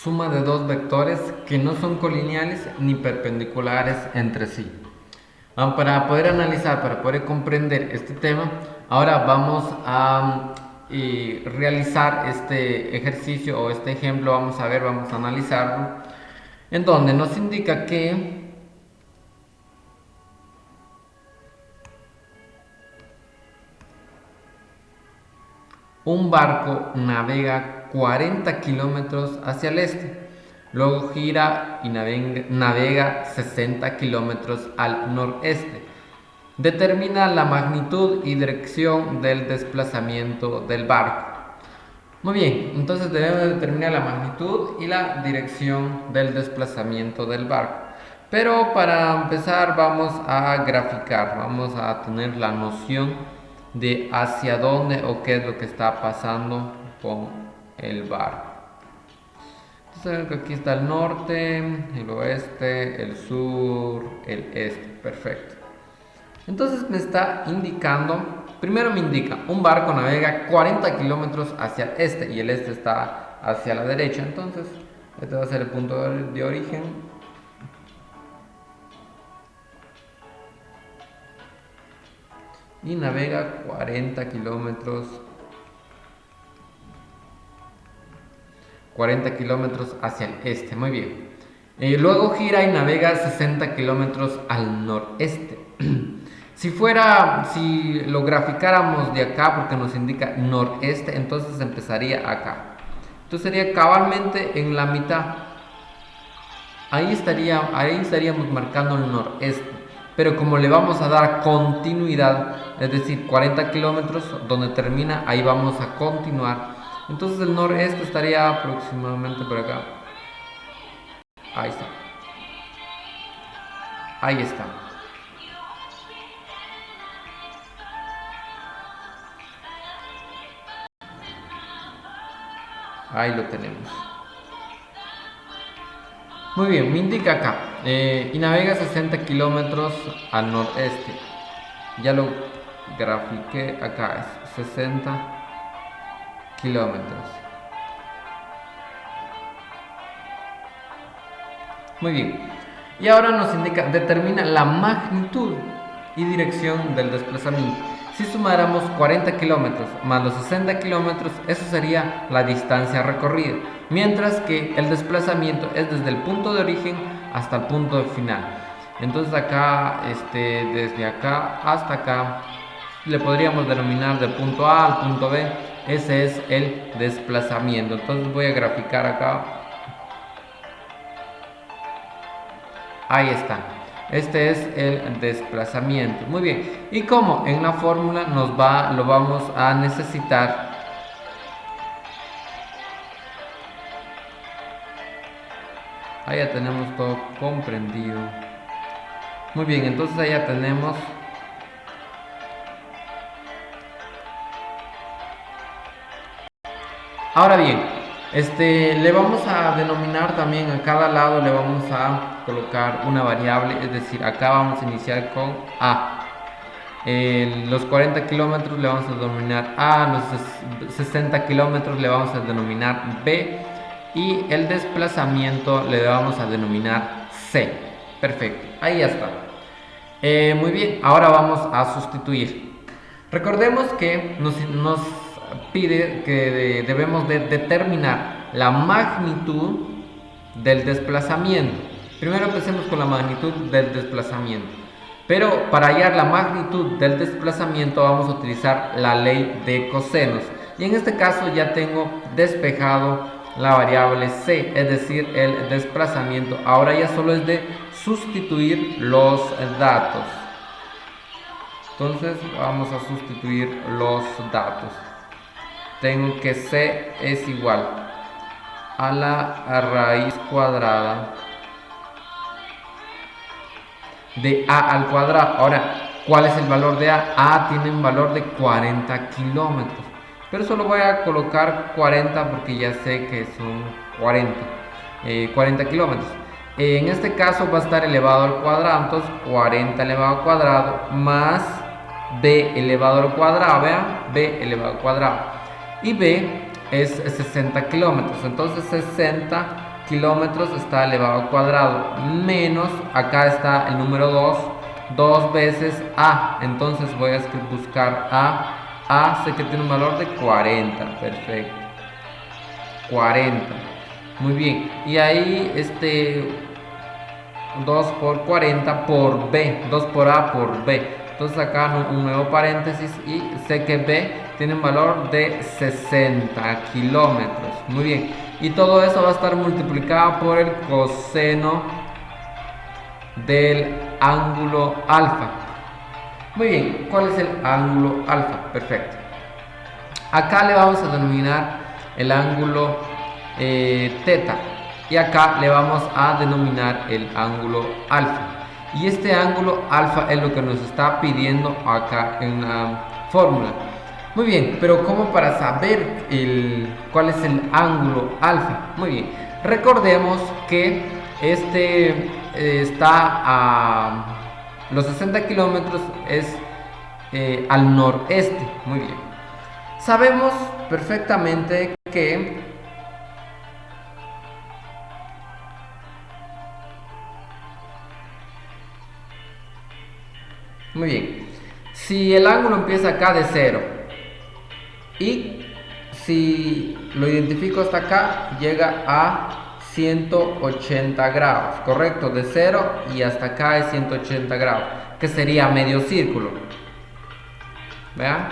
suma de dos vectores que no son colineales ni perpendiculares entre sí. Para poder analizar, para poder comprender este tema, ahora vamos a realizar este ejercicio o este ejemplo. Vamos a ver, vamos a analizarlo, en donde nos indica que un barco navega 40 kilómetros hacia el este, luego gira y navega 60 kilómetros al noreste. Determina la magnitud y dirección del desplazamiento del barco. Muy bien, entonces debemos determinar la magnitud y la dirección del desplazamiento del barco. Pero para empezar vamos a graficar, vamos a tener la noción de hacia dónde o qué es lo que está pasando con el barco. Entonces aquí está el norte, el oeste, el sur, el este, perfecto. Entonces me está indicando, primero me indica, un barco navega 40 kilómetros hacia el este y el este está hacia la derecha. Entonces este va a ser el punto de origen. Y navega 40 kilómetros 40 kilómetros hacia el este, muy bien. Luego gira y navega 60 kilómetros al noreste. Si lo graficáramos de acá, porque nos indica noreste, entonces empezaría acá. Entonces sería cabalmente en la mitad. Ahí estaríamos marcando el noreste. Pero como le vamos a dar continuidad, es decir, 40 kilómetros, donde termina, ahí vamos a continuar. Entonces el noreste estaría aproximadamente por acá. Ahí está. Ahí está. Ahí lo tenemos. Muy bien, me indica acá. Y navega 60 kilómetros al noreste. Ya lo grafiqué acá. Es 60 kilómetros. Muy bien. Y ahora nos indica, determina la magnitud y dirección del desplazamiento. Si sumáramos 40 kilómetros más los 60 kilómetros, eso sería la distancia recorrida. Mientras que el desplazamiento es desde el punto de origen hasta el punto final. Entonces acá, desde acá hasta acá, le podríamos denominar del punto A al punto B. Ese es el desplazamiento. Entonces voy a graficar acá. Ahí está. Este es el desplazamiento. Muy bien. Y como en la fórmula lo vamos a necesitar. Ahí ya tenemos todo comprendido. Muy bien, entonces ahí ya tenemos. Ahora bien, le vamos a denominar también a cada lado, le vamos a colocar una variable, es decir, acá vamos a iniciar con A. Los 40 kilómetros le vamos a denominar A, los 60 kilómetros le vamos a denominar B y el desplazamiento le vamos a denominar C. Perfecto, ahí ya está. Muy bien, ahora vamos a sustituir. Recordemos que nos pide que debemos de determinar la magnitud del desplazamiento. Primero empecemos con la magnitud del desplazamiento. Pero para hallar la magnitud del desplazamiento vamos a utilizar la ley de cosenos. Y en este caso ya tengo despejado la variable c, es decir, el desplazamiento. Ahora ya solo es de sustituir los datos. Entonces vamos a sustituir los datos. Tengo que c es igual a la raíz cuadrada de a al cuadrado. Ahora, ¿cuál es el valor de a? A tiene un valor de 40 kilómetros. Pero solo voy a colocar 40 porque ya sé que son 40 kilómetros. En este caso va a estar elevado al cuadrado. Entonces 40 elevado al cuadrado más b elevado al cuadrado. Vean, b elevado al cuadrado. Y b es 60 kilómetros. Entonces 60 kilómetros está elevado al cuadrado, menos, acá está el número 2 veces A. Entonces voy a buscar A sé que tiene un valor de 40, perfecto, 40, muy bien. Y ahí 2 por 40 por B, 2 por A por B. Entonces acá un nuevo paréntesis y sé que B tiene un valor de 60 kilómetros. Muy bien. Y todo eso va a estar multiplicado por el coseno del ángulo alfa. Muy bien. ¿Cuál es el ángulo alfa? Perfecto. Acá le vamos a denominar el ángulo teta. Y acá le vamos a denominar el ángulo alfa. Y este ángulo alfa es lo que nos está pidiendo acá en la fórmula. Muy bien, pero ¿cómo para saber cuál es el ángulo alfa? Muy bien, recordemos que está a los 60 kilómetros, es al noreste. Muy bien, sabemos perfectamente que muy bien, si el ángulo empieza acá de 0 y si lo identifico hasta acá, llega a 180 grados, correcto, de 0 y hasta acá es 180 grados, que sería medio círculo. Vean,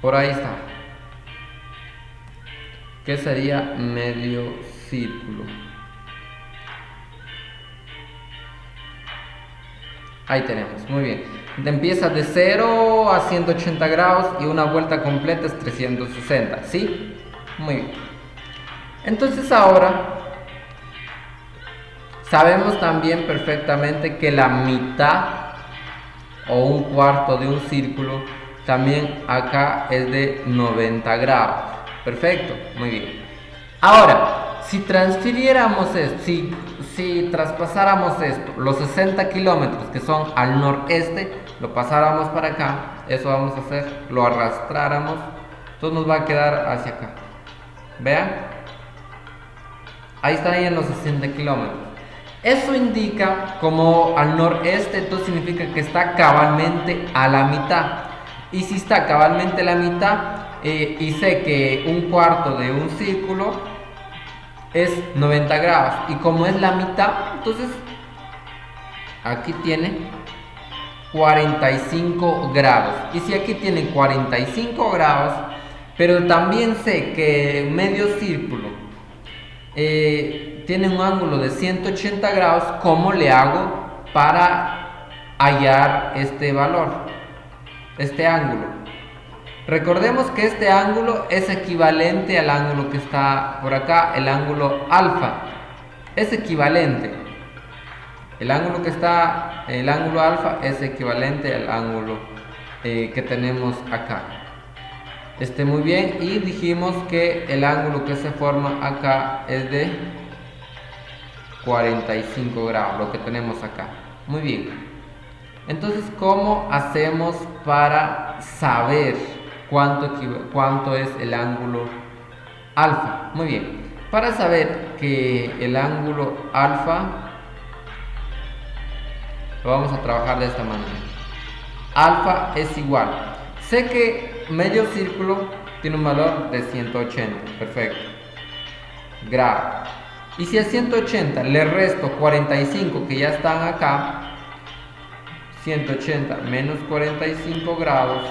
por ahí está, que sería medio círculo. Ahí tenemos, muy bien. Empieza de 0 a 180 grados y una vuelta completa es 360, ¿sí? Muy bien. Entonces ahora sabemos también perfectamente que la mitad o un cuarto de un círculo también acá es de 90 grados. Perfecto, muy bien. Ahora, si transfiriéramos esto, si traspasáramos esto, los 60 kilómetros que son al noreste, lo pasáramos para acá, eso vamos a hacer, lo arrastráramos, entonces nos va a quedar hacia acá. Vean, ahí está ahí en los 60 kilómetros. Eso indica como al noreste, entonces significa que está cabalmente a la mitad. Y si está cabalmente a la mitad, y sé que un cuarto de un círculo es 90 grados. Y como es la mitad, entonces aquí tiene 45 grados. Y si aquí tiene 45 grados, pero también sé que medio círculo tiene un ángulo de 180 grados, ¿cómo le hago para hallar este valor, este ángulo? Recordemos que este ángulo es equivalente al ángulo que está por acá, el ángulo alfa. Es equivalente. El ángulo alfa es equivalente al ángulo que tenemos acá. Muy bien, y dijimos que el ángulo que se forma acá es de 45 grados, lo que tenemos acá. Muy bien. Entonces, ¿cómo hacemos para saber cuánto es el ángulo alfa? Muy bien. Para saber que el ángulo alfa lo vamos a trabajar de esta manera. Alfa es igual. Sé que medio círculo tiene un valor de 180. Perfecto. Grados. Y si a 180 le resto 45 que ya están acá, 180 menos 45 grados,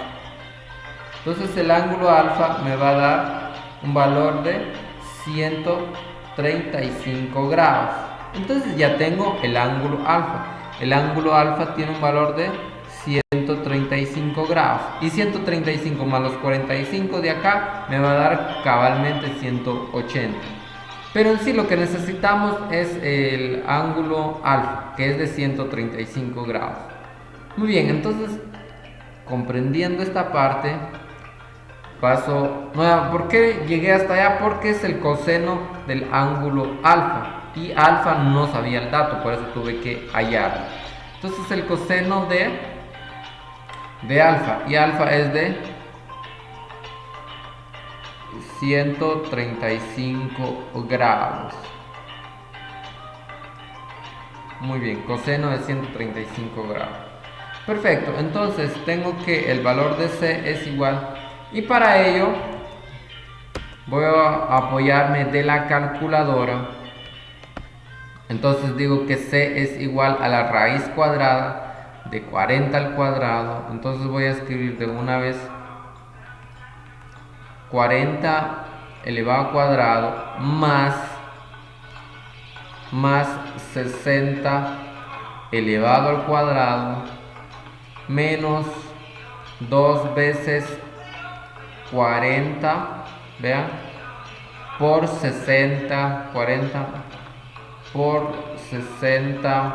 entonces el ángulo alfa me va a dar un valor de 135 grados. Entonces ya tengo el ángulo alfa. El ángulo alfa tiene un valor de 135 grados. Y 135 más los 45 de acá me va a dar cabalmente 180. Pero en sí lo que necesitamos es el ángulo alfa, que es de 135 grados. Muy bien, entonces, comprendiendo esta parte, paso... ¿Por qué llegué hasta allá? Porque es el coseno del ángulo alfa. Y alfa no sabía el dato, por eso tuve que hallarlo. Entonces el coseno de alfa, y alfa es de 135 grados. Muy bien, coseno de 135 grados. Perfecto, entonces tengo que el valor de C es igual, y para ello voy a apoyarme de la calculadora. Entonces digo que C es igual a la raíz cuadrada de 40 al cuadrado. Entonces voy a escribir de una vez 40 elevado al cuadrado más 60 elevado al cuadrado menos 2 veces 40, vean, por 60, 40 por 60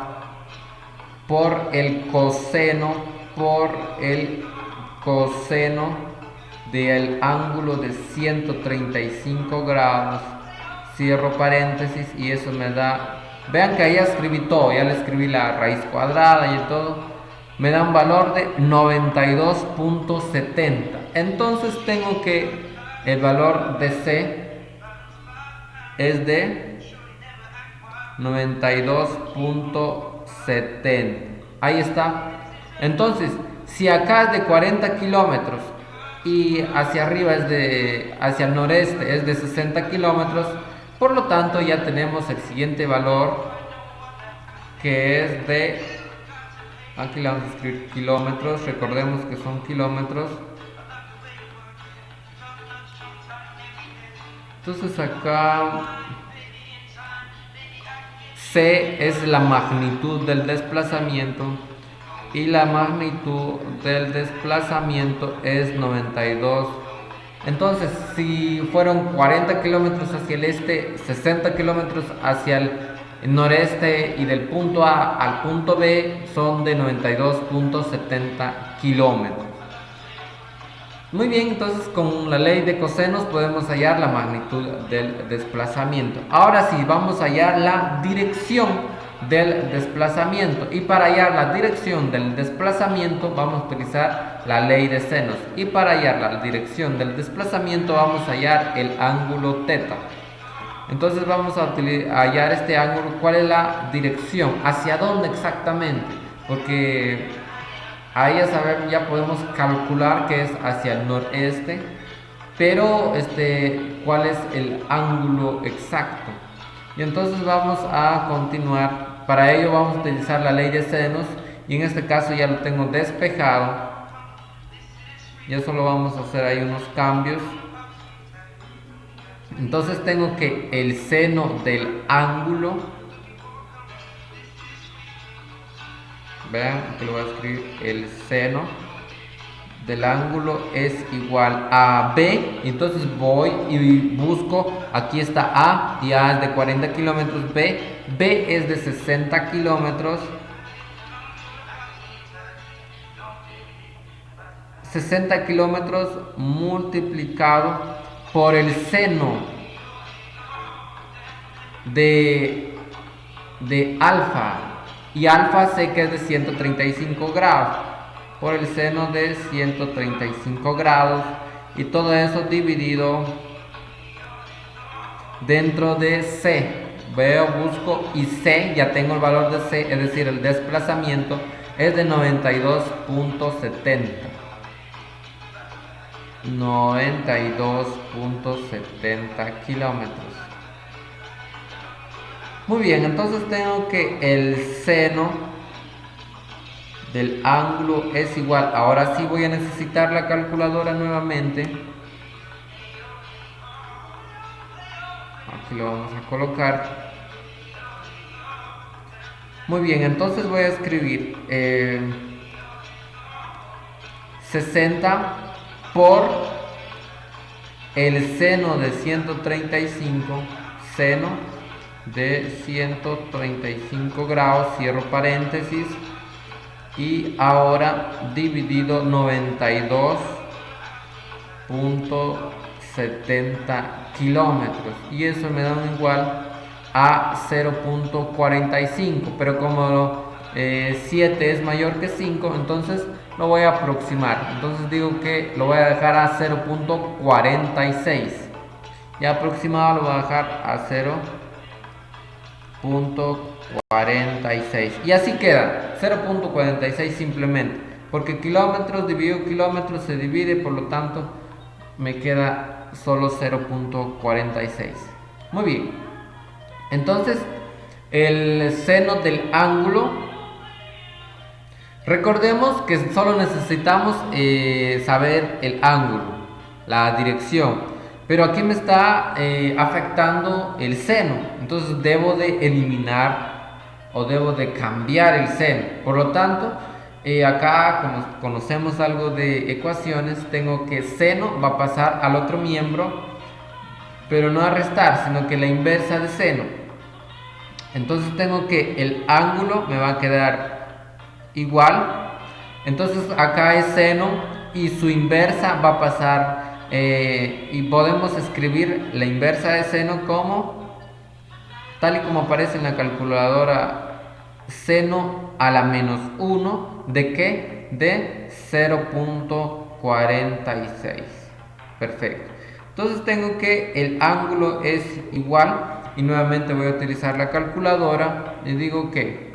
por el coseno del ángulo de 135 grados, cierro paréntesis, y eso me da, vean que ahí escribí todo, ya le escribí la raíz cuadrada y todo, me da un valor de 92.70. entonces tengo que el valor de C es de 92.70. ahí está. Entonces, si acá es de 40 kilómetros y hacia arriba hacia el noreste es de 60 kilómetros, por lo tanto ya tenemos el siguiente valor, que es de, aquí le vamos a escribir kilómetros, recordemos que son kilómetros. Entonces acá C es la magnitud del desplazamiento, y la magnitud del desplazamiento es 92. Entonces, si fueron 40 kilómetros hacia el este, 60 kilómetros hacia el noreste, y del punto A al punto B son de 92.70 kilómetros. Muy bien, entonces con la ley de cosenos podemos hallar la magnitud del desplazamiento. Ahora sí, vamos a hallar la dirección del desplazamiento, y para hallar la dirección del desplazamiento vamos a utilizar la ley de senos, y para hallar la dirección del desplazamiento vamos a hallar el ángulo teta. Entonces vamos a hallar este ángulo. ¿Cuál es la dirección? ¿Hacia dónde exactamente? Porque ahí ya podemos calcular que es hacia el noreste, pero ¿cuál es el ángulo exacto? Y entonces vamos a continuar. Para ello vamos a utilizar la ley de senos, y en este caso ya lo tengo despejado. Ya solo vamos a hacer ahí unos cambios. Entonces tengo que el seno del ángulo, vean que lo voy a escribir, el seno del ángulo es igual a B. Entonces voy y busco, aquí está A, y A es de 40 kilómetros, B es de 60 kilómetros, 60 kilómetros multiplicado por el seno de alfa, y alfa sé que es de 135 grados, por el seno de 135 grados, y todo eso dividido dentro de C. Veo, busco, y C, ya tengo el valor de C, es decir, el desplazamiento es de 92.70. 92.70 kilómetros. Muy bien, entonces tengo que el seno del ángulo es igual. Ahora sí voy a necesitar la calculadora nuevamente. Aquí lo vamos a colocar. Muy bien, entonces voy a escribir 60 por el seno de 135, seno de 135 grados, cierro paréntesis, y ahora dividido 92.70 kilómetros, y eso me da un igual a 0.45, pero como 7 es mayor que 5, entonces lo voy a aproximar. Entonces digo que lo voy a dejar a 0.46. Ya aproximado lo voy a dejar a 0.46. Y así queda, 0.46 simplemente. Porque kilómetros dividido kilómetros se divide, por lo tanto me queda solo 0.46. Muy bien. Entonces, el seno del ángulo. Recordemos que solo necesitamos saber el ángulo, la dirección. Pero aquí me está afectando el seno. Entonces debo de eliminar o debo de cambiar el seno. Por lo tanto, acá como conocemos algo de ecuaciones, tengo que seno va a pasar al otro miembro, pero no a restar, sino que la inversa de seno. Entonces tengo que el ángulo me va a quedar igual. Entonces acá es seno y su inversa va a pasar, y podemos escribir la inversa de seno como, tal y como aparece en la calculadora, seno a la menos 1 de ¿qué? De 0.46. Perfecto. Entonces tengo que el ángulo es igual, y nuevamente voy a utilizar la calculadora y digo que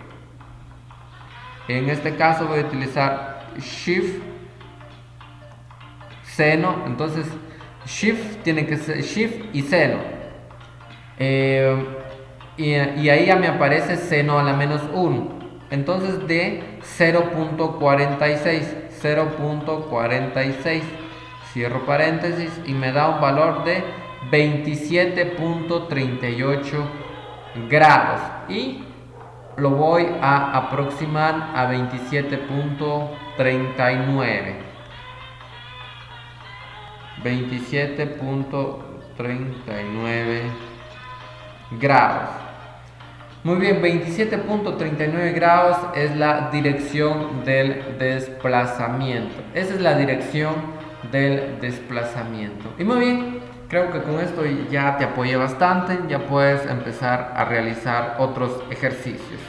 en este caso voy a utilizar Shift seno. Entonces Shift tiene que ser Shift y seno, y ahí ya me aparece seno a la menos 1. Entonces de 0.46 cierro paréntesis y me da un valor de 27.38 grados, y lo voy a aproximar a 27.39. 27.39 grados. Muy bien, 27.39 grados es la dirección del desplazamiento. Esa es la dirección del desplazamiento. Y muy bien, creo que con esto ya te apoyé bastante. Ya puedes empezar a realizar otros ejercicios.